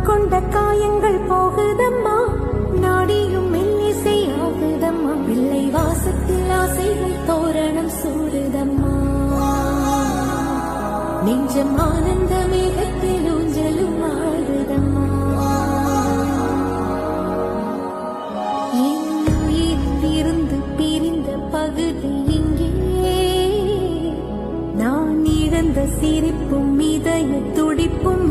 கொண்ட காயங்கள் போகுதம்மா, நாடியும் மெல்லிசை ஆகுதம்மா, பிள்ளை வாசத்தில் ஆசைகள் தோரணம் சூடுதம்மா, நெஞ்சம் ஆனந்த மேகத்தில் ஊஞ்சலும் ஆடுதம்மா. இருந்து பிரிந்த பகுதி இங்கே, நான் இழந்த சிரிப்பும் இதய துடிப்பும்